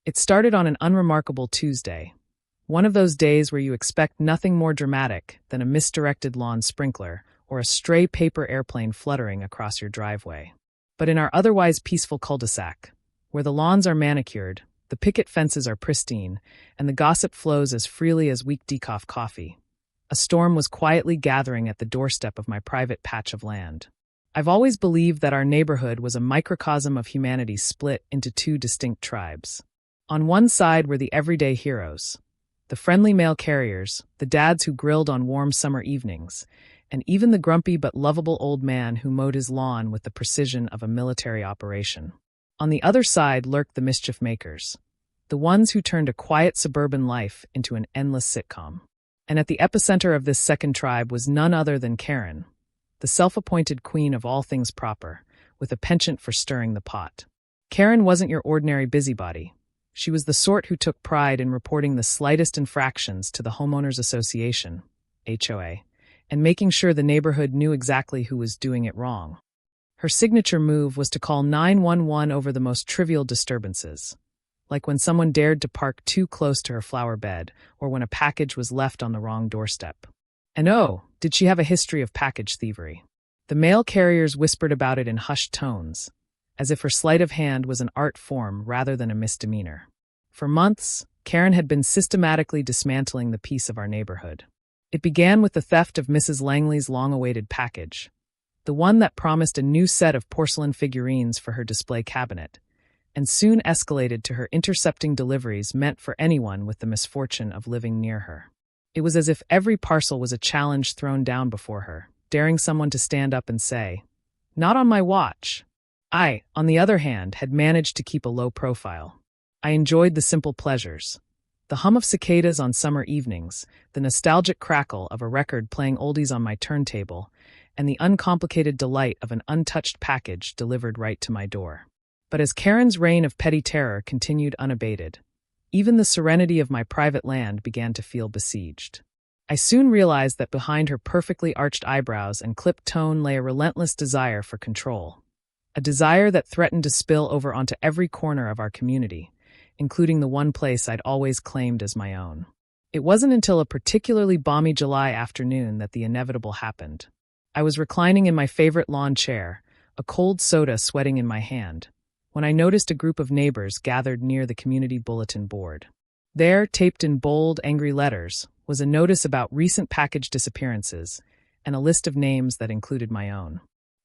It started on an unremarkable Tuesday, one of those days where you expect nothing more dramatic than a misdirected lawn sprinkler or a stray paper airplane fluttering across your driveway. But in our otherwise peaceful cul-de-sac, where the lawns are manicured, the picket fences are pristine, and the gossip flows as freely as weak decaf coffee, a storm was quietly gathering at the doorstep of my private patch of land. I've always believed that our neighborhood was a microcosm of humanity split into two distinct tribes. On one side were the everyday heroes, the friendly mail carriers, the dads who grilled on warm summer evenings, and even the grumpy but lovable old man who mowed his lawn with the precision of a military operation. On the other side lurked the mischief makers, the ones who turned a quiet suburban life into an endless sitcom. And at the epicenter of this second tribe was none other than Karen, the self-appointed queen of all things proper, with a penchant for stirring the pot. Karen wasn't your ordinary busybody. She was the sort who took pride in reporting the slightest infractions to the Homeowners Association, HOA, and making sure the neighborhood knew exactly who was doing it wrong. Her signature move was to call 911 over the most trivial disturbances, like when someone dared to park too close to her flower bed or when a package was left on the wrong doorstep. And oh, did she have a history of package thievery? The mail carriers whispered about it in hushed tones, as if her sleight of hand was an art form rather than a misdemeanor. For months, Karen had been systematically dismantling the peace of our neighborhood. It began with the theft of Mrs. Langley's long-awaited package, the one that promised a new set of porcelain figurines for her display cabinet, and soon escalated to her intercepting deliveries meant for anyone with the misfortune of living near her. It was as if every parcel was a challenge thrown down before her, daring someone to stand up and say, "Not on my watch." I, on the other hand, had managed to keep a low profile. I enjoyed the simple pleasures. The hum of cicadas on summer evenings, the nostalgic crackle of a record playing oldies on my turntable, and the uncomplicated delight of an untouched package delivered right to my door. But as Karen's reign of petty terror continued unabated, even the serenity of my private land began to feel besieged. I soon realized that behind her perfectly arched eyebrows and clipped tone lay a relentless desire for control. A desire that threatened to spill over onto every corner of our community, including the one place I'd always claimed as my own. It wasn't until a particularly balmy July afternoon that the inevitable happened. I was reclining in my favorite lawn chair, a cold soda sweating in my hand, when I noticed a group of neighbors gathered near the community bulletin board. There, taped in bold, angry letters, was a notice about recent package disappearances and a list of names that included my own.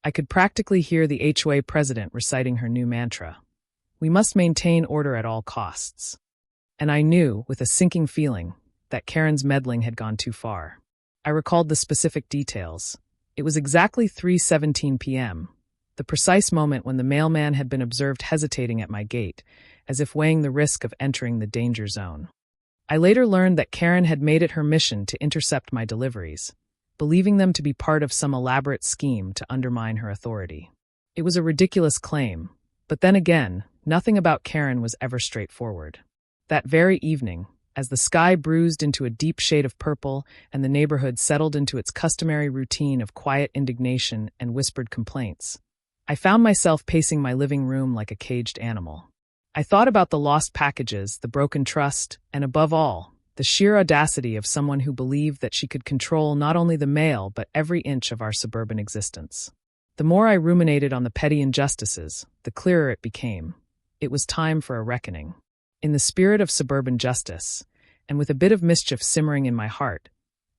I could practically hear the HOA president reciting her new mantra: "We must maintain order at all costs." And I knew, with a sinking feeling, that Karen's meddling had gone too far. I recalled the specific details. It was exactly 3:17 p.m., the precise moment when the mailman had been observed hesitating at my gate, as if weighing the risk of entering the danger zone. I later learned that Karen had made it her mission to intercept my deliveries, believing them to be part of some elaborate scheme to undermine her authority. It was a ridiculous claim, but then again, nothing about Karen was ever straightforward. That very evening, as the sky bruised into a deep shade of purple and the neighborhood settled into its customary routine of quiet indignation and whispered complaints, I found myself pacing my living room like a caged animal. I thought about the lost packages, the broken trust, and above all, the sheer audacity of someone who believed that she could control not only the mail but every inch of our suburban existence. The more I ruminated on the petty injustices, the clearer it became. It was time for a reckoning. In the spirit of suburban justice, and with a bit of mischief simmering in my heart,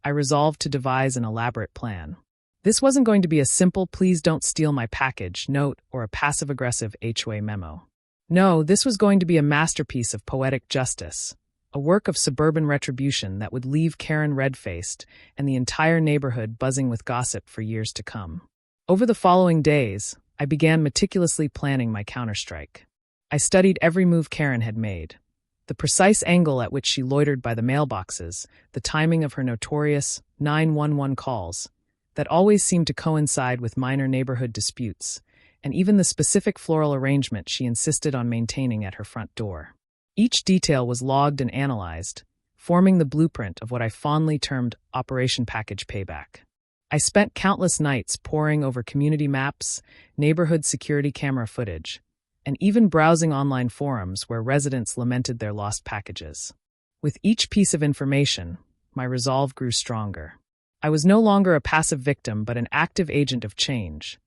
I resolved to devise an elaborate plan. This wasn't going to be a simple "please don't steal my package" note or a passive-aggressive HOA memo. No, this was going to be a masterpiece of poetic justice, a work of suburban retribution that would leave Karen red-faced and the entire neighborhood buzzing with gossip for years to come. Over the following days, I began meticulously planning my counterstrike. I studied every move Karen had made, the precise angle at which she loitered by the mailboxes, the timing of her notorious 911 calls that always seemed to coincide with minor neighborhood disputes, and even the specific floral arrangement she insisted on maintaining at her front door. Each detail was logged and analyzed, forming the blueprint of what I fondly termed Operation Package Payback. I spent countless nights poring over community maps, neighborhood security camera footage, and even browsing online forums where residents lamented their lost packages. With each piece of information, my resolve grew stronger. I was no longer a passive victim but an active agent of change,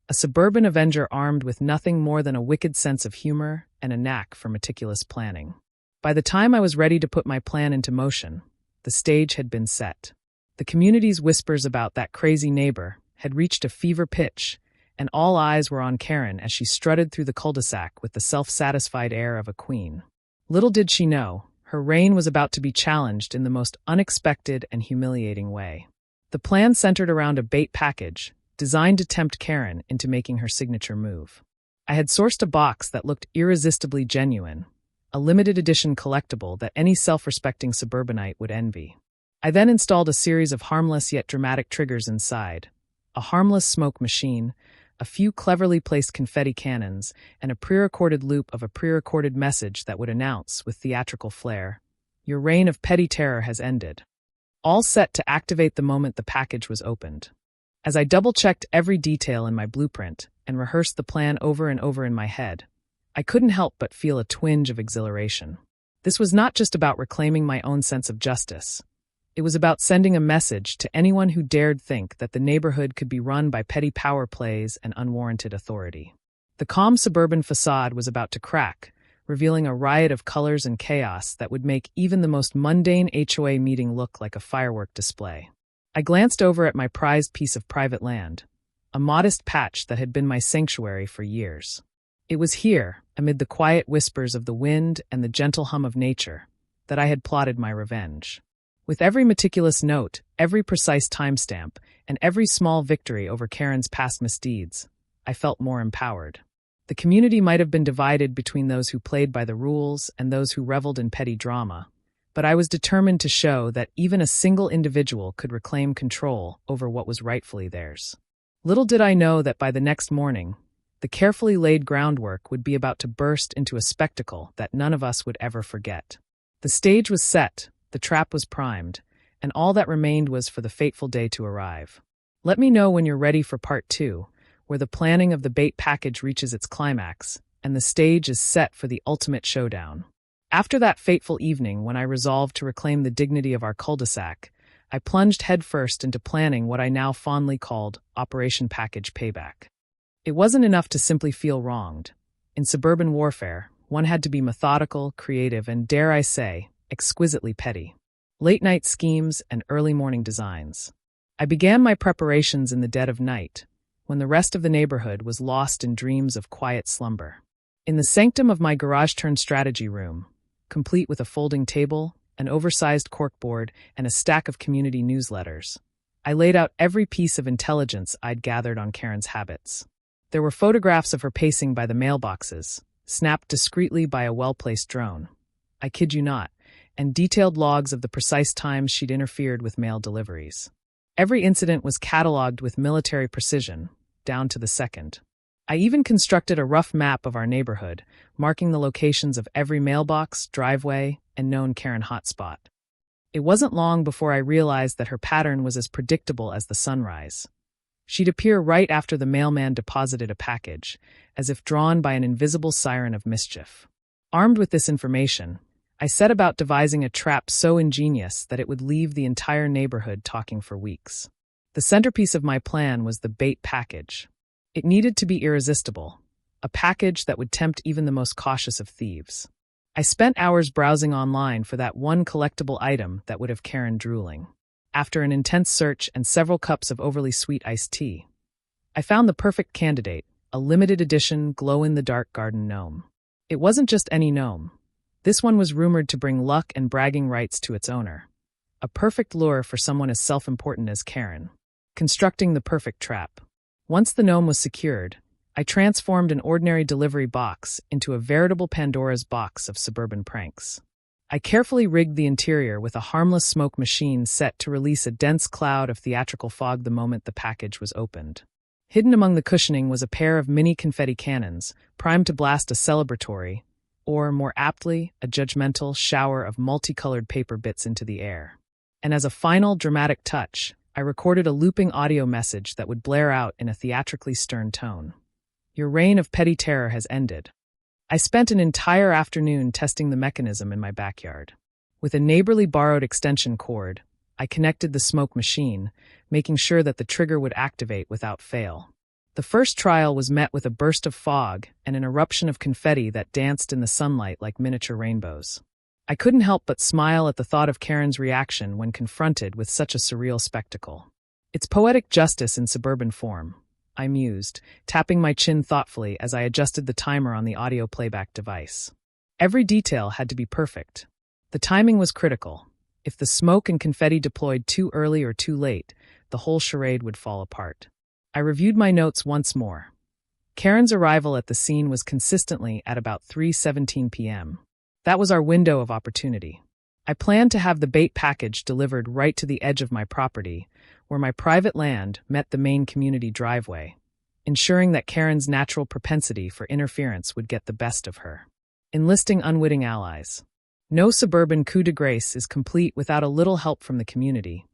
a suburban avenger armed with nothing more than a wicked sense of humor and a knack for meticulous planning. By the time I was ready to put my plan into motion, the stage had been set. The community's whispers about that crazy neighbor had reached a fever pitch, and all eyes were on Karen as she strutted through the cul-de-sac with the self-satisfied air of a queen. Little did she know, her reign was about to be challenged in the most unexpected and humiliating way. The plan centered around a bait package, designed to tempt Karen into making her signature move. I had sourced a box that looked irresistibly genuine, a limited edition collectible that any self-respecting suburbanite would envy. I then installed a series of harmless yet dramatic triggers inside: a harmless smoke machine, a few cleverly placed confetti cannons, and a pre-recorded loop of a pre-recorded message that would announce, with theatrical flair, "Your reign of petty terror has ended." All set to activate the moment the package was opened. As I double-checked every detail in my blueprint and rehearsed the plan over and over in my head, I couldn't help but feel a twinge of exhilaration. This was not just about reclaiming my own sense of justice. It was about sending a message to anyone who dared think that the neighborhood could be run by petty power plays and unwarranted authority. The calm suburban facade was about to crack, revealing a riot of colors and chaos that would make even the most mundane HOA meeting look like a firework display. I glanced over at my prized piece of private land, a modest patch that had been my sanctuary for years. It was here, amid the quiet whispers of the wind and the gentle hum of nature, that I had plotted my revenge. With every meticulous note, every precise timestamp, and every small victory over Karen's past misdeeds, I felt more empowered. The community might have been divided between those who played by the rules and those who reveled in petty drama, but I was determined to show that even a single individual could reclaim control over what was rightfully theirs. Little did I know that by the next morning, the carefully laid groundwork would be about to burst into a spectacle that none of us would ever forget. The stage was set, the trap was primed, and all that remained was for the fateful day to arrive. Let me know when you're ready for part 2, where the planning of the bait package reaches its climax, and the stage is set for the ultimate showdown. After that fateful evening when I resolved to reclaim the dignity of our cul-de-sac, I plunged headfirst into planning what I now fondly called Operation Package Payback. It wasn't enough to simply feel wronged. In suburban warfare, one had to be methodical, creative, and, dare I say, exquisitely petty. Late-night schemes and early-morning designs. I began my preparations in the dead of night, when the rest of the neighborhood was lost in dreams of quiet slumber. In the sanctum of my garage-turned-strategy room, complete with a folding table, an oversized corkboard, and a stack of community newsletters, I laid out every piece of intelligence I'd gathered on Karen's habits. There were photographs of her pacing by the mailboxes, snapped discreetly by a well-placed drone. I kid you not, and detailed logs of the precise times she'd interfered with mail deliveries. Every incident was cataloged with military precision, down to the second. I even constructed a rough map of our neighborhood, marking the locations of every mailbox, driveway, and known Karen hotspot. It wasn't long before I realized that her pattern was as predictable as the sunrise. She'd appear right after the mailman deposited a package, as if drawn by an invisible siren of mischief. Armed with this information, I set about devising a trap so ingenious that it would leave the entire neighborhood talking for weeks. The centerpiece of my plan was the bait package. It needed to be irresistible, a package that would tempt even the most cautious of thieves. I spent hours browsing online for that one collectible item that would have Karen drooling. After an intense search and several cups of overly sweet iced tea, I found the perfect candidate, a limited edition glow-in-the-dark garden gnome. It wasn't just any gnome. This one was rumored to bring luck and bragging rights to its owner. A perfect lure for someone as self-important as Karen. Constructing the perfect trap. Once the gnome was secured, I transformed an ordinary delivery box into a veritable Pandora's box of suburban pranks. I carefully rigged the interior with a harmless smoke machine set to release a dense cloud of theatrical fog the moment the package was opened. Hidden among the cushioning was a pair of mini confetti cannons, primed to blast a celebratory, or, more aptly, a judgmental shower of multicolored paper bits into the air. And as a final dramatic touch, I recorded a looping audio message that would blare out in a theatrically stern tone. Your reign of petty terror has ended. I spent an entire afternoon testing the mechanism in my backyard. With a neighborly borrowed extension cord, I connected the smoke machine, making sure that the trigger would activate without fail. The first trial was met with a burst of fog and an eruption of confetti that danced in the sunlight like miniature rainbows. I couldn't help but smile at the thought of Karen's reaction when confronted with such a surreal spectacle. It's poetic justice in suburban form, I mused, tapping my chin thoughtfully as I adjusted the timer on the audio playback device. Every detail had to be perfect. The timing was critical. If the smoke and confetti deployed too early or too late, the whole charade would fall apart. I reviewed my notes once more. Karen's arrival at the scene was consistently at about 3:17 p.m. That was our window of opportunity. I planned to have the bait package delivered right to the edge of my property, where my private land met the main community driveway, ensuring that Karen's natural propensity for interference would get the best of her. Enlisting unwitting allies. No suburban coup de grace is complete without a little help from the community,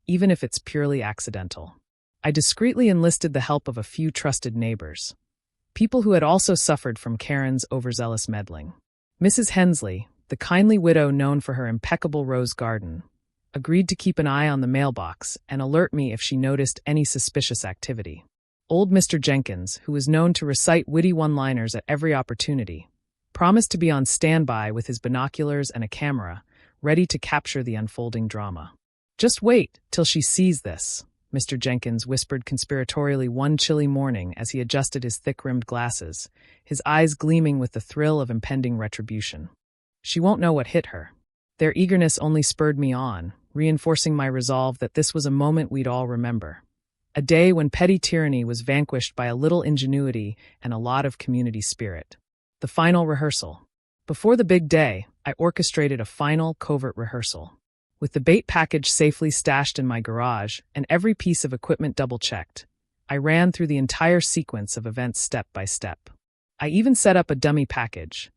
even if it's purely accidental. I discreetly enlisted the help of a few trusted neighbors, people who had also suffered from Karen's overzealous meddling. Mrs. Hensley, the kindly widow known for her impeccable rose garden, agreed to keep an eye on the mailbox and alert me if she noticed any suspicious activity. Old Mr. Jenkins, who was known to recite witty one-liners at every opportunity, promised to be on standby with his binoculars and a camera, ready to capture the unfolding drama. "Just wait till she sees this," Mr. Jenkins whispered conspiratorially one chilly morning as he adjusted his thick-rimmed glasses, his eyes gleaming with the thrill of impending retribution. "She won't know what hit her." Their eagerness only spurred me on, reinforcing my resolve that this was a moment we'd all remember. A day when petty tyranny was vanquished by a little ingenuity and a lot of community spirit. The final rehearsal. Before the big day, I orchestrated a final covert rehearsal. With the bait package safely stashed in my garage and every piece of equipment double-checked, I ran through the entire sequence of events step by step. I even set up a dummy package,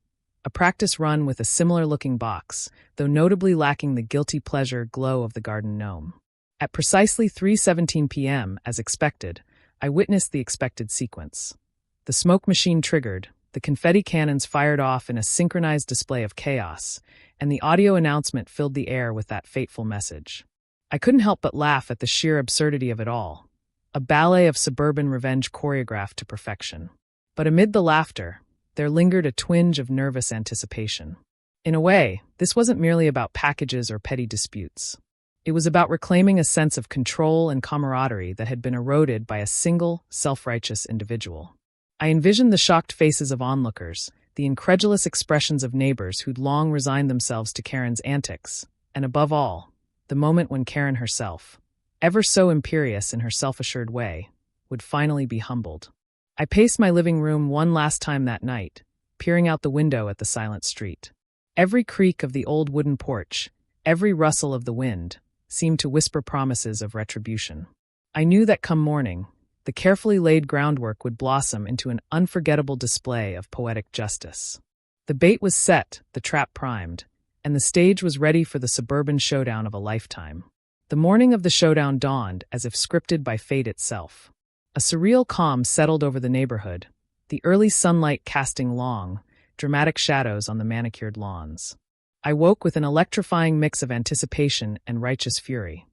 a practice run with a similar-looking box, though notably lacking the guilty pleasure glow of the garden gnome. At precisely 3:17 p.m., as expected, I witnessed the expected sequence. The smoke machine triggered, the confetti cannons fired off in a synchronized display of chaos, and the audio announcement filled the air with that fateful message. I couldn't help but laugh at the sheer absurdity of it all, a ballet of suburban revenge choreographed to perfection. But amid the laughter, there lingered a twinge of nervous anticipation. In a way, this wasn't merely about packages or petty disputes. It was about reclaiming a sense of control and camaraderie that had been eroded by a single, self-righteous individual. I envisioned the shocked faces of onlookers, the incredulous expressions of neighbors who'd long resigned themselves to Karen's antics, and above all, the moment when Karen herself, ever so imperious in her self-assured way, would finally be humbled. I paced my living room one last time that night, peering out the window at the silent street. Every creak of the old wooden porch, every rustle of the wind, seemed to whisper promises of retribution. I knew that come morning, the carefully laid groundwork would blossom into an unforgettable display of poetic justice. The bait was set, the trap primed, and the stage was ready for the suburban showdown of a lifetime. The morning of the showdown dawned as if scripted by fate itself. A surreal calm settled over the neighborhood, the early sunlight casting long, dramatic shadows on the manicured lawns. I woke with an electrifying mix of anticipation and righteous fury,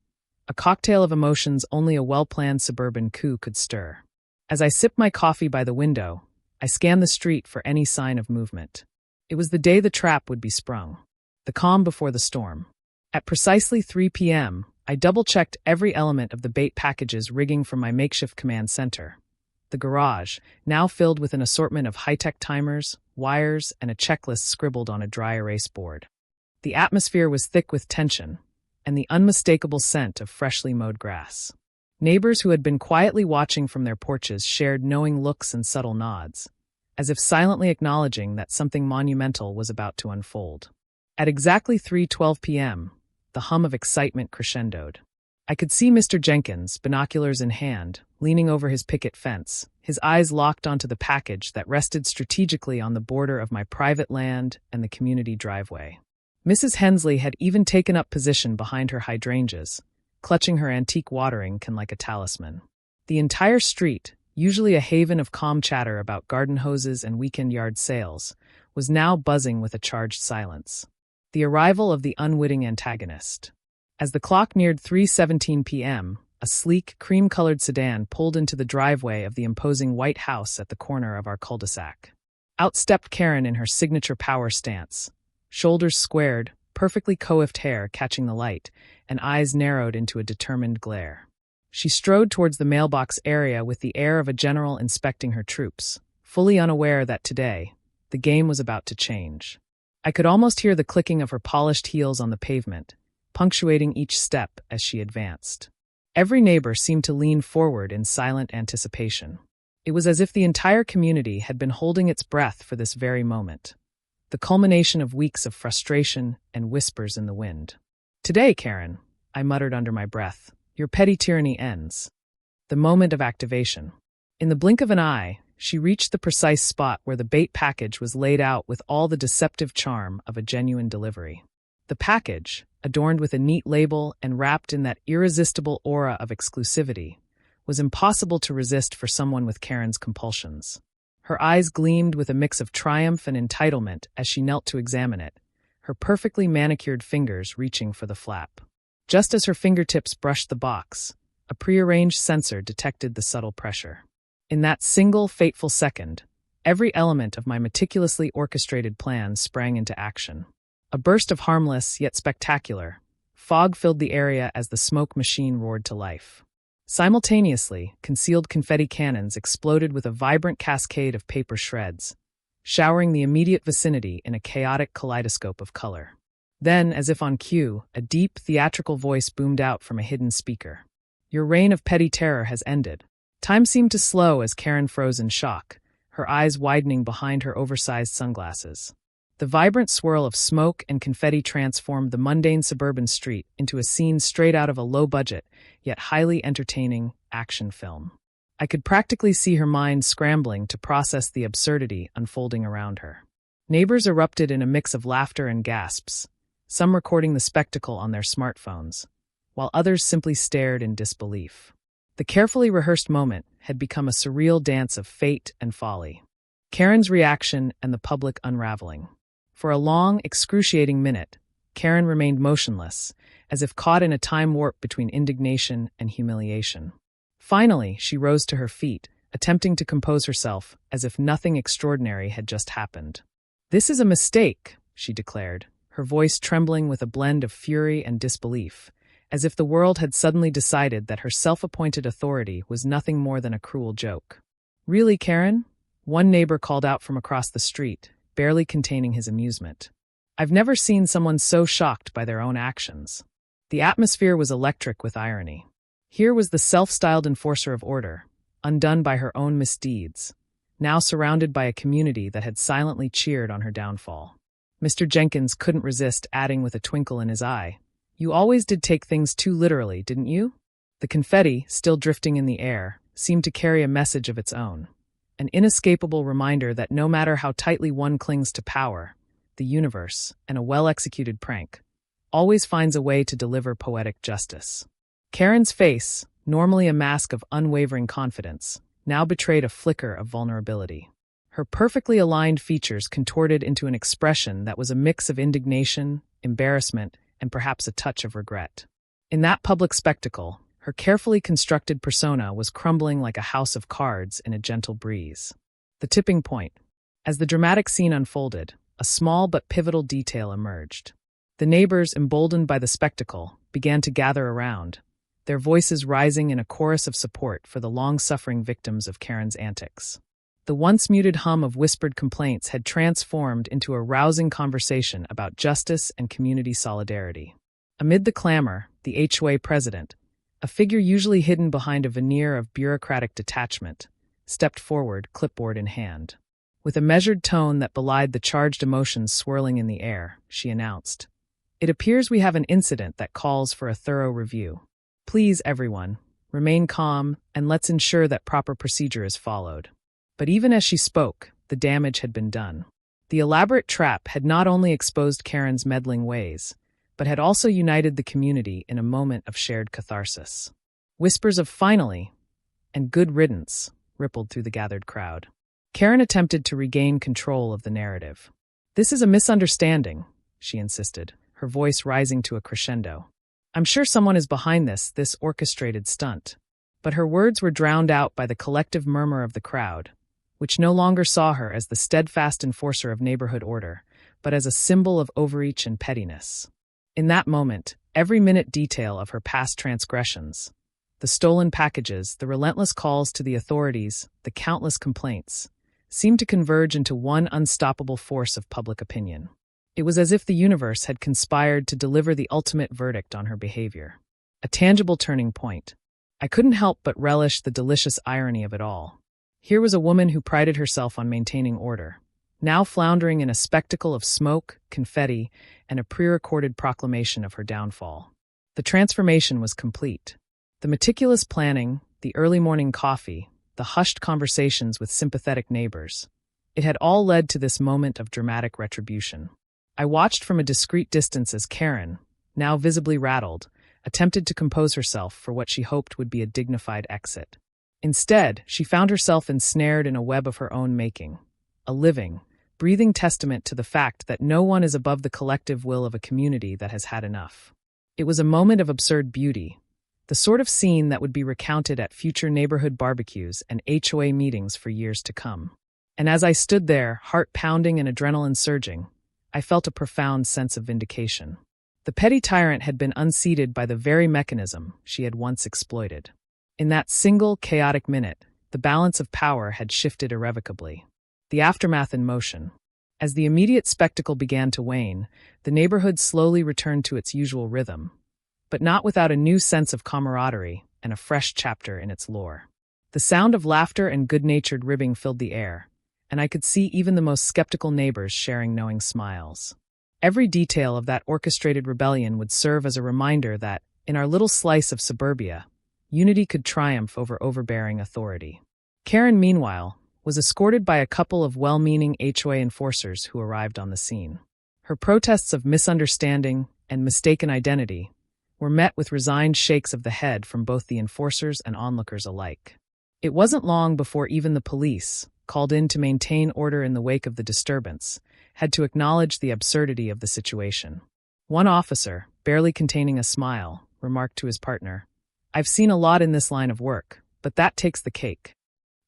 a cocktail of emotions only a well-planned suburban coup could stir. As I sipped my coffee by the window, I scanned the street for any sign of movement. It was the day the trap would be sprung, the calm before the storm. At precisely 3 p.m., I double-checked every element of the bait package's rigging from my makeshift command center. The garage, now filled with an assortment of high-tech timers, wires, and a checklist scribbled on a dry erase board. The atmosphere was thick with tension, and the unmistakable scent of freshly mowed grass. Neighbors who had been quietly watching from their porches shared knowing looks and subtle nods, as if silently acknowledging that something monumental was about to unfold. At exactly 3:12 p.m., the hum of excitement crescendoed. I could see Mr. Jenkins, binoculars in hand, leaning over his picket fence, his eyes locked onto the package that rested strategically on the border of my private land and the community driveway. Mrs. Hensley had even taken up position behind her hydrangeas, clutching her antique watering can like a talisman. The entire street, usually a haven of calm chatter about garden hoses and weekend yard sales, was now buzzing with a charged silence. The arrival of the unwitting antagonist. As the clock neared 3:17 p.m., a sleek, cream-colored sedan pulled into the driveway of the imposing white house at the corner of our cul-de-sac. Out stepped Karen in her signature power stance, shoulders squared, perfectly coiffed hair catching the light, and eyes narrowed into a determined glare. She strode towards the mailbox area with the air of a general inspecting her troops, fully unaware that today, the game was about to change. I could almost hear the clicking of her polished heels on the pavement, punctuating each step as she advanced. Every neighbor seemed to lean forward in silent anticipation. It was as if the entire community had been holding its breath for this very moment, the culmination of weeks of frustration and whispers in the wind. "Today, Karen," I muttered under my breath, "your petty tyranny ends." The moment of activation. In the blink of an eye, she reached the precise spot where the bait package was laid out with all the deceptive charm of a genuine delivery. The package, adorned with a neat label and wrapped in that irresistible aura of exclusivity, was impossible to resist for someone with Karen's compulsions. Her eyes gleamed with a mix of triumph and entitlement as she knelt to examine it, her perfectly manicured fingers reaching for the flap. Just as her fingertips brushed the box, a prearranged sensor detected the subtle pressure. In that single fateful second, every element of my meticulously orchestrated plan sprang into action. A burst of harmless, yet spectacular, fog filled the area as the smoke machine roared to life. Simultaneously, concealed confetti cannons exploded with a vibrant cascade of paper shreds, showering the immediate vicinity in a chaotic kaleidoscope of color. Then, as if on cue, a deep, theatrical voice boomed out from a hidden speaker. "Your reign of petty terror has ended." Time seemed to slow as Karen froze in shock, her eyes widening behind her oversized sunglasses. The vibrant swirl of smoke and confetti transformed the mundane suburban street into a scene straight out of a low-budget, yet highly entertaining, action film. I could practically see her mind scrambling to process the absurdity unfolding around her. Neighbors erupted in a mix of laughter and gasps, some recording the spectacle on their smartphones, while others simply stared in disbelief. The carefully rehearsed moment had become a surreal dance of fate and folly. Karen's reaction and the public unraveling. For a long, excruciating minute, Karen remained motionless, as if caught in a time warp between indignation and humiliation. Finally, she rose to her feet, attempting to compose herself as if nothing extraordinary had just happened. "This is a mistake," she declared, her voice trembling with a blend of fury and disbelief, as if the world had suddenly decided that her self-appointed authority was nothing more than a cruel joke. "Really, Karen?" one neighbor called out from across the street, barely containing his amusement. "I've never seen someone so shocked by their own actions." The atmosphere was electric with irony. Here was the self-styled enforcer of order, undone by her own misdeeds, now surrounded by a community that had silently cheered on her downfall. Mr. Jenkins couldn't resist adding with a twinkle in his eye, "You always did take things too literally, didn't you?" The confetti, still drifting in the air, seemed to carry a message of its own. An inescapable reminder that no matter how tightly one clings to power, the universe, and a well-executed prank, always finds a way to deliver poetic justice. Karen's face, normally a mask of unwavering confidence, now betrayed a flicker of vulnerability. Her perfectly aligned features contorted into an expression that was a mix of indignation, embarrassment, and perhaps a touch of regret. In that public spectacle, her carefully constructed persona was crumbling like a house of cards in a gentle breeze. The tipping point. As the dramatic scene unfolded, a small but pivotal detail emerged. The neighbors, emboldened by the spectacle, began to gather around, their voices rising in a chorus of support for the long-suffering victims of Karen's antics. The once muted hum of whispered complaints had transformed into a rousing conversation about justice and community solidarity. Amid the clamor, the HOA president, a figure usually hidden behind a veneer of bureaucratic detachment, stepped forward, clipboard in hand. With a measured tone that belied the charged emotions swirling in the air, she announced, "It appears we have an incident that calls for a thorough review. Please, everyone, remain calm and let's ensure that proper procedure is followed." But even as she spoke, the damage had been done. The elaborate trap had not only exposed Karen's meddling ways, but had also united the community in a moment of shared catharsis. Whispers of "finally" and "good riddance" rippled through the gathered crowd. Karen attempted to regain control of the narrative. "This is a misunderstanding," she insisted, her voice rising to a crescendo. "I'm sure someone is behind this orchestrated stunt." But her words were drowned out by the collective murmur of the crowd, which no longer saw her as the steadfast enforcer of neighborhood order, but as a symbol of overreach and pettiness. In that moment, every minute detail of her past transgressions, the stolen packages, the relentless calls to the authorities, the countless complaints, seemed to converge into one unstoppable force of public opinion. It was as if the universe had conspired to deliver the ultimate verdict on her behavior. A tangible turning point. I couldn't help but relish the delicious irony of it all. Here was a woman who prided herself on maintaining order, now floundering in a spectacle of smoke, confetti, and a pre-recorded proclamation of her downfall. The transformation was complete. The meticulous planning, the early morning coffee, the hushed conversations with sympathetic neighbors. It had all led to this moment of dramatic retribution. I watched from a discreet distance as Karen, now visibly rattled, attempted to compose herself for what she hoped would be a dignified exit. Instead, she found herself ensnared in a web of her own making, a living, breathing testament to the fact that no one is above the collective will of a community that has had enough. It was a moment of absurd beauty, the sort of scene that would be recounted at future neighborhood barbecues and HOA meetings for years to come. And as I stood there, heart pounding and adrenaline surging, I felt a profound sense of vindication. The petty tyrant had been unseated by the very mechanism she had once exploited. In that single, chaotic minute, the balance of power had shifted irrevocably. The aftermath in motion. As the immediate spectacle began to wane, the neighborhood slowly returned to its usual rhythm, but not without a new sense of camaraderie and a fresh chapter in its lore. The sound of laughter and good-natured ribbing filled the air, and I could see even the most skeptical neighbors sharing knowing smiles. Every detail of that orchestrated rebellion would serve as a reminder that, in our little slice of suburbia, unity could triumph over overbearing authority. Karen, meanwhile, was escorted by a couple of well-meaning HOA enforcers who arrived on the scene. Her protests of misunderstanding and mistaken identity were met with resigned shakes of the head from both the enforcers and onlookers alike. It wasn't long before even the police, called in to maintain order in the wake of the disturbance, had to acknowledge the absurdity of the situation. One officer, barely containing a smile, remarked to his partner, "I've seen a lot in this line of work, but that takes the cake."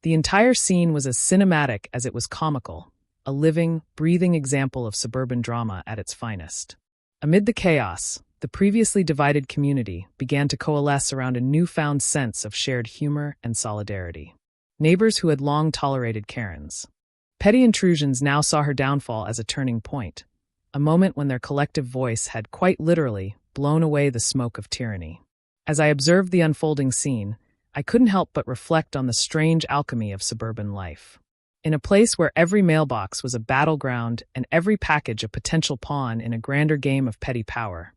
The entire scene was as cinematic as it was comical, a living, breathing example of suburban drama at its finest. Amid the chaos, the previously divided community began to coalesce around a newfound sense of shared humor and solidarity. Neighbors who had long tolerated Karen's petty intrusions now saw her downfall as a turning point, a moment when their collective voice had quite literally blown away the smoke of tyranny. As I observed the unfolding scene, I couldn't help but reflect on the strange alchemy of suburban life. In a place where every mailbox was a battleground and every package a potential pawn in a grander game of petty power,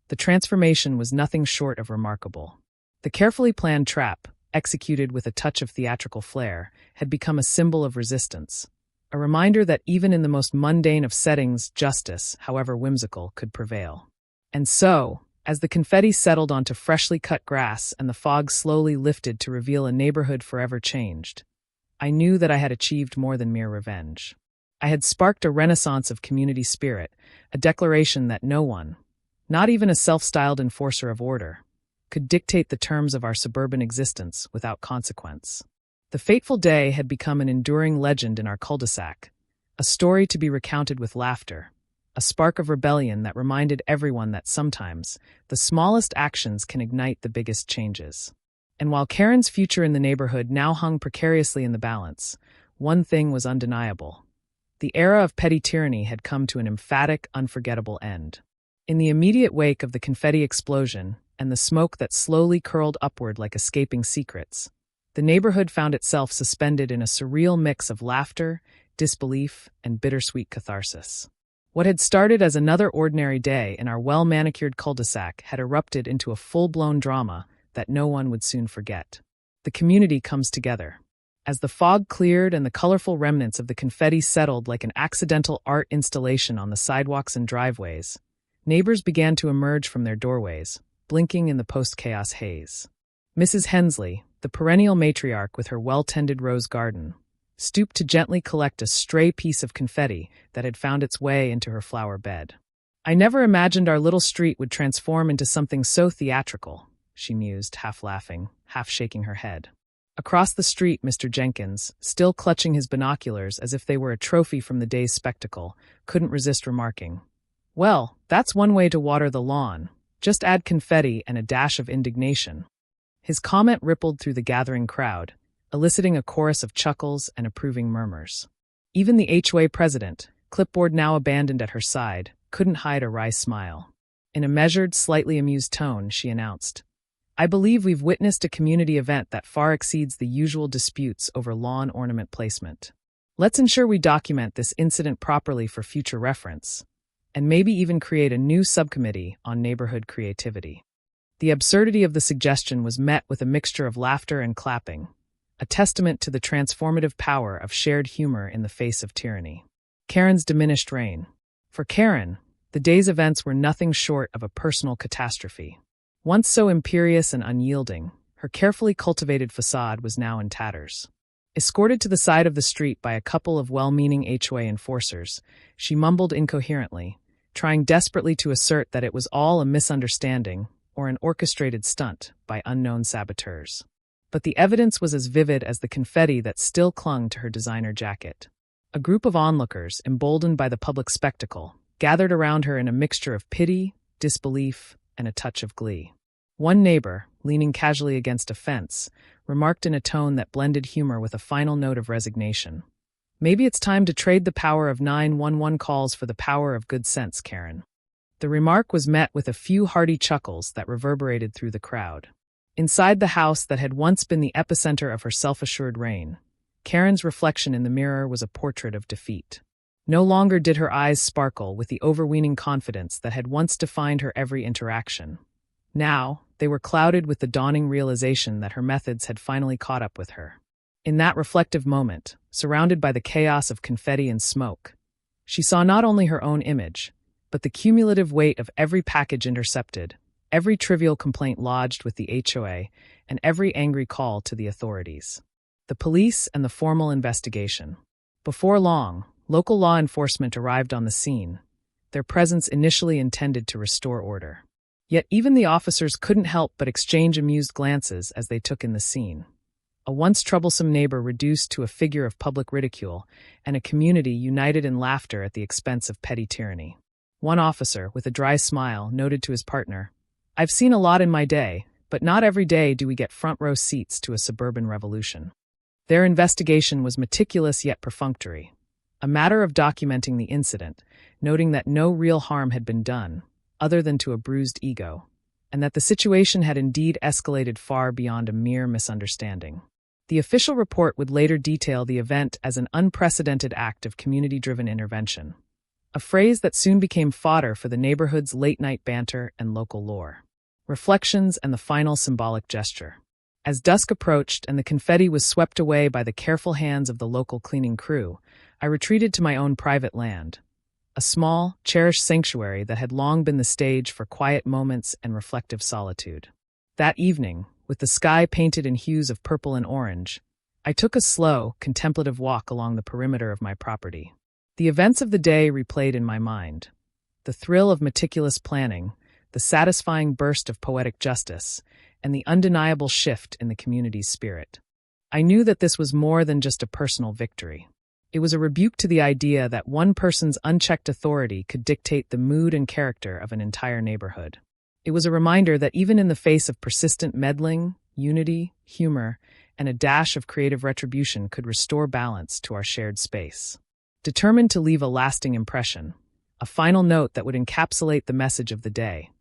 the transformation was nothing short of remarkable. The carefully planned trap, executed with a touch of theatrical flair, had become a symbol of resistance, a reminder that even in the most mundane of settings, justice, however whimsical, could prevail. And so, as the confetti settled onto freshly cut grass and the fog slowly lifted to reveal a neighborhood forever changed, I knew that I had achieved more than mere revenge. I had sparked a renaissance of community spirit, a declaration that no one, not even a self-styled enforcer of order, could dictate the terms of our suburban existence without consequence. The fateful day had become an enduring legend in our cul-de-sac, a story to be recounted with laughter, a spark of rebellion that reminded everyone that sometimes the smallest actions can ignite the biggest changes. And while Karen's future in the neighborhood now hung precariously in the balance, one thing was undeniable. The era of petty tyranny had come to an emphatic, unforgettable end. In the immediate wake of the confetti explosion and the smoke that slowly curled upward like escaping secrets, the neighborhood found itself suspended in a surreal mix of laughter, disbelief, and bittersweet catharsis. What had started as another ordinary day in our well-manicured cul-de-sac had erupted into a full-blown drama that no one would soon forget. The community comes together. As the fog cleared and the colorful remnants of the confetti settled like an accidental art installation on the sidewalks and driveways, neighbors began to emerge from their doorways, blinking in the post-chaos haze. Mrs. Hensley, the perennial matriarch with her well-tended rose garden, stooped to gently collect a stray piece of confetti that had found its way into her flower bed. "I never imagined our little street would transform into something so theatrical," she mused, half laughing, half shaking her head. Across the street, Mr. Jenkins, still clutching his binoculars as if they were a trophy from the day's spectacle, couldn't resist remarking, "Well, that's one way to water the lawn. Just add confetti and a dash of indignation." His comment rippled through the gathering crowd, eliciting a chorus of chuckles and approving murmurs. Even the HOA president, clipboard now abandoned at her side, couldn't hide a wry smile. In a measured, slightly amused tone, she announced, "I believe we've witnessed a community event that far exceeds the usual disputes over lawn ornament placement. Let's ensure we document this incident properly for future reference, and maybe even create a new subcommittee on neighborhood creativity." The absurdity of the suggestion was met with a mixture of laughter and clapping, a testament to the transformative power of shared humor in the face of tyranny. Karen's diminished reign. For Karen, the day's events were nothing short of a personal catastrophe. Once so imperious and unyielding, her carefully cultivated facade was now in tatters. Escorted to the side of the street by a couple of well-meaning HOA enforcers, she mumbled incoherently, trying desperately to assert that it was all a misunderstanding or an orchestrated stunt by unknown saboteurs. But the evidence was as vivid as the confetti that still clung to her designer jacket. A group of onlookers, emboldened by the public spectacle, gathered around her in a mixture of pity, disbelief, and a touch of glee. One neighbor, leaning casually against a fence, remarked in a tone that blended humor with a final note of resignation, "Maybe it's time to trade the power of 911 calls for the power of good sense, Karen." The remark was met with a few hearty chuckles that reverberated through the crowd. Inside the house that had once been the epicenter of her self-assured reign, Karen's reflection in the mirror was a portrait of defeat. No longer did her eyes sparkle with the overweening confidence that had once defined her every interaction. Now, they were clouded with the dawning realization that her methods had finally caught up with her. In that reflective moment, surrounded by the chaos of confetti and smoke, she saw not only her own image, but the cumulative weight of every package intercepted, every trivial complaint lodged with the HOA, and every angry call to the authorities. The police and the formal investigation. Before long, local law enforcement arrived on the scene, their presence initially intended to restore order. Yet even the officers couldn't help but exchange amused glances as they took in the scene. A once troublesome neighbor reduced to a figure of public ridicule, and a community united in laughter at the expense of petty tyranny. One officer, with a dry smile, noted to his partner, "I've seen a lot in my day, but not every day do we get front-row seats to a suburban revolution." Their investigation was meticulous yet perfunctory, a matter of documenting the incident, noting that no real harm had been done, other than to a bruised ego, and that the situation had indeed escalated far beyond a mere misunderstanding. The official report would later detail the event as an unprecedented act of community-driven intervention, a phrase that soon became fodder for the neighborhood's late-night banter and local lore. Reflections and the final symbolic gesture. As dusk approached and the confetti was swept away by the careful hands of the local cleaning crew, I retreated to my own private land, a small, cherished sanctuary that had long been the stage for quiet moments and reflective solitude. That evening, with the sky painted in hues of purple and orange, I took a slow, contemplative walk along the perimeter of my property. The events of the day replayed in my mind. The thrill of meticulous planning, the satisfying burst of poetic justice, and the undeniable shift in the community's spirit. I knew that this was more than just a personal victory. It was a rebuke to the idea that one person's unchecked authority could dictate the mood and character of an entire neighborhood. It was a reminder that even in the face of persistent meddling, unity, humor, and a dash of creative retribution could restore balance to our shared space. Determined to leave a lasting impression, a final note that would encapsulate the message of the day,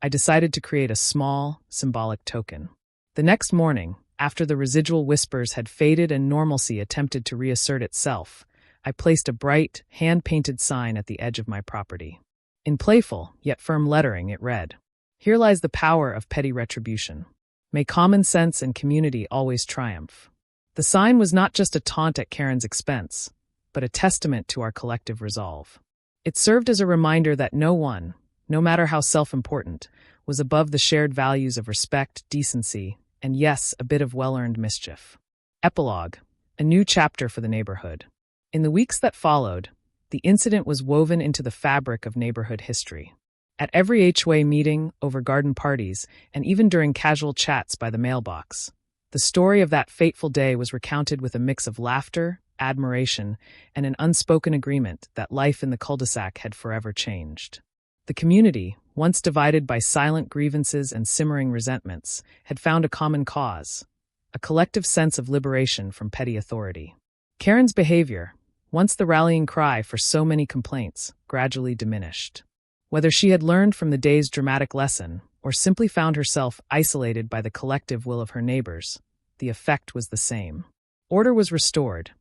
I decided to create a small, symbolic token. The next morning, after the residual whispers had faded and normalcy attempted to reassert itself, I placed a bright, hand-painted sign at the edge of my property. In playful, yet firm lettering, it read, "Here lies the power of petty retribution. May common sense and community always triumph." The sign was not just a taunt at Karen's expense, but a testament to our collective resolve. It served as a reminder that no one, no matter how self-important, was above the shared values of respect, decency, and yes, a bit of well-earned mischief. Epilogue. A new chapter for the neighborhood. In the weeks that followed, the incident was woven into the fabric of neighborhood history. At every HOA meeting, over garden parties, and even during casual chats by the mailbox, the story of that fateful day was recounted with a mix of laughter, admiration, and an unspoken agreement that life in the cul-de-sac had forever changed. The community, once divided by silent grievances and simmering resentments, had found a common cause, a collective sense of liberation from petty authority. Karen's behavior, once the rallying cry for so many complaints, gradually diminished. Whether she had learned from the day's dramatic lesson or simply found herself isolated by the collective will of her neighbors, the effect was the same. Order was restored,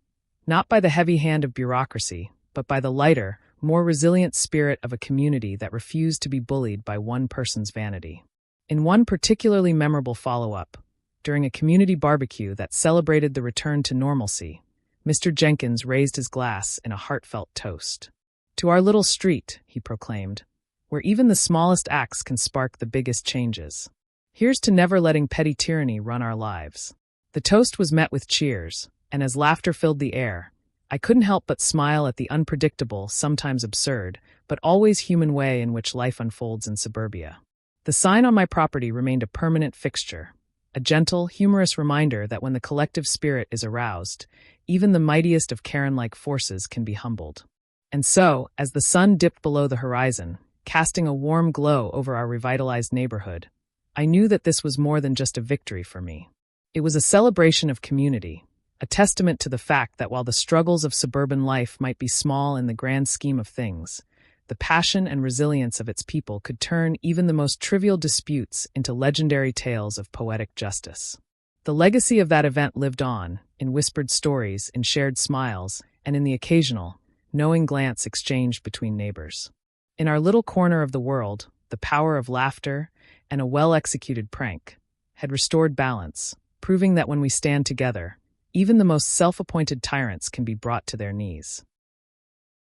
not by the heavy hand of bureaucracy, but by the lighter, more resilient spirit of a community that refused to be bullied by one person's vanity. In one particularly memorable follow-up, during a community barbecue that celebrated the return to normalcy, Mr. Jenkins raised his glass in a heartfelt toast. "To our little street," he proclaimed, "where even the smallest acts can spark the biggest changes. Here's to never letting petty tyranny run our lives." The toast was met with cheers, and as laughter filled the air, I couldn't help but smile at the unpredictable, sometimes absurd, but always human way in which life unfolds in suburbia. The sign on my property remained a permanent fixture, a gentle, humorous reminder that when the collective spirit is aroused, even the mightiest of Karen-like forces can be humbled. And so, as the sun dipped below the horizon, casting a warm glow over our revitalized neighborhood, I knew that this was more than just a victory for me. It was a celebration of community, a testament to the fact that while the struggles of suburban life might be small in the grand scheme of things, the passion and resilience of its people could turn even the most trivial disputes into legendary tales of poetic justice. The legacy of that event lived on, in whispered stories, in shared smiles, and in the occasional, knowing glance exchanged between neighbors. In our little corner of the world, the power of laughter and a well-executed prank had restored balance, proving that when we stand together, even the most self-appointed tyrants can be brought to their knees.